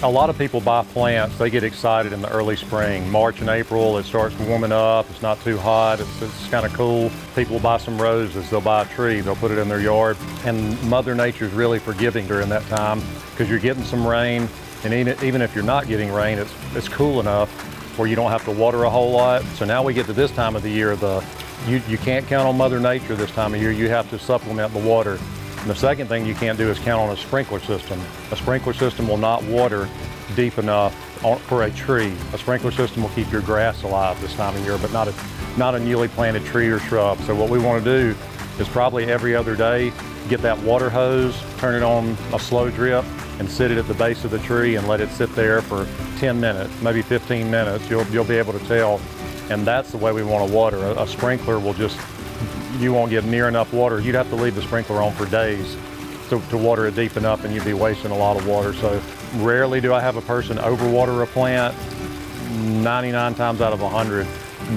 A lot of people buy plants, they get excited in the early spring. March and April, it starts warming up, it's not too hot, it's kind of cool. People will buy some roses, they'll buy a tree, they'll put it in their yard. And Mother Nature's really forgiving during that time because you're getting some rain, and even if you're not getting rain, it's cool enough where you don't have to water a whole lot. So now we get to this time of the year, you can't count on Mother Nature this time of year, you have to supplement the water. And the second thing you can't do is count on a sprinkler system. A sprinkler system will not water deep enough for a tree. A sprinkler system will keep your grass alive this time of year, but not a newly planted tree or shrub. So what we want to do is probably every other day, get that water hose, turn it on a slow drip, and sit it at the base of the tree and let it sit there for 10 minutes, maybe 15 minutes. You'll be able to tell. And that's the way we want to water. A sprinkler will you won't get near enough water. You'd have to leave the sprinkler on for days to water it deep enough, and you'd be wasting a lot of water. So rarely do I have a person overwater a plant. 99 times out of 100,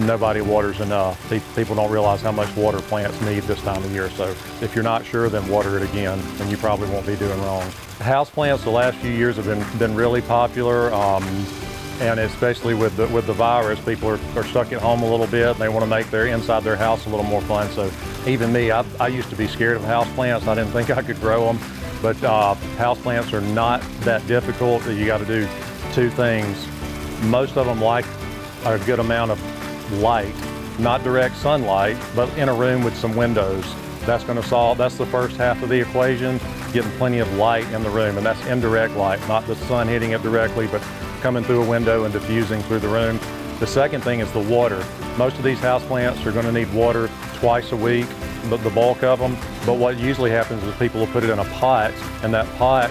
nobody waters enough. People don't realize how much water plants need this time of year. So if you're not sure, then water it again, and you probably won't be doing wrong. Houseplants the last few years have been really popular. And especially with the virus, people are stuck at home a little bit, and they want to make their inside their house a little more fun. So even me, I used to be scared of houseplants. I didn't think I could grow them, but houseplants are not that difficult. You got to do two things. Most of them like a good amount of light, not direct sunlight, but in a room with some windows. That's the first half of the equation, getting plenty of light in the room, and that's indirect light, not the sun hitting it directly, but coming through a window and diffusing through the room. The second thing is the water. Most of these houseplants are going to need water twice a week, the bulk of them. But what usually happens is people will put it in a pot, and that pot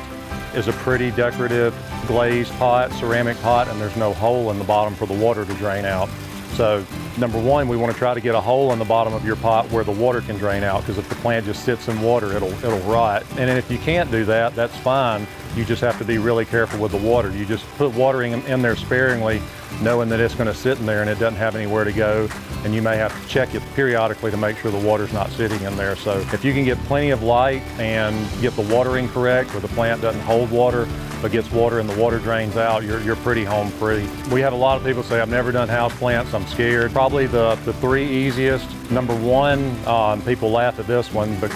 is a pretty decorative glazed pot, ceramic pot, and there's no hole in the bottom for the water to drain out. So number one, we want to try to get a hole in the bottom of your pot where the water can drain out, because if the plant just sits in water, it'll rot. And then if you can't do that, that's fine. You just have to be really careful with the water. You just put watering in there sparingly, knowing that it's going to sit in there and it doesn't have anywhere to go. And you may have to check it periodically to make sure the water's not sitting in there. So if you can get plenty of light and get the watering correct, where the plant doesn't hold water, but gets water and the water drains out, you're pretty home free. We have a lot of people say, I've never done houseplants, I'm scared. Probably the three easiest. Number one, people laugh at this one, but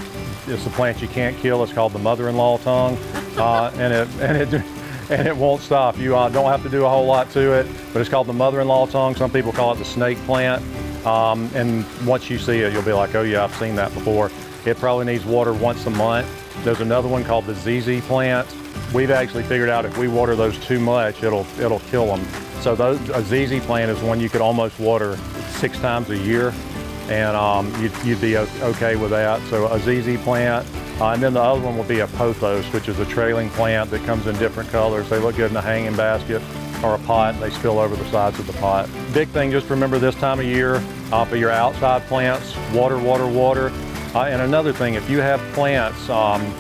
it's a plant you can't kill. It's called the mother-in-law tongue, and it won't stop. You don't have to do a whole lot to it, but it's called the mother-in-law tongue. Some people call it the snake plant, and once you see it, you'll be like, oh yeah, I've seen that before. It probably needs water once a month. There's another one called the ZZ plant. We've actually figured out if we water those too much, it'll kill them. So a ZZ plant is one you could almost water 6 times a year, and you'd be okay with that. So a ZZ plant, and then the other one will be a pothos, which is a trailing plant that comes in different colors. They look good in a hanging basket or a pot. They spill over the sides of the pot. Big thing, just remember this time of year, for your outside plants, water, water, water. And another thing, if you have plants,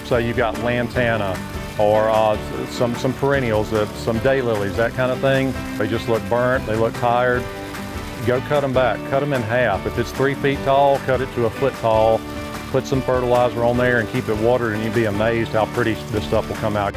say you've got lantana, or some perennials, some daylilies, that kind of thing, they just look burnt, they look tired, go cut them back, cut them in half. If it's 3 feet tall, cut it to a foot tall, put some fertilizer on there and keep it watered, and you'd be amazed how pretty this stuff will come out.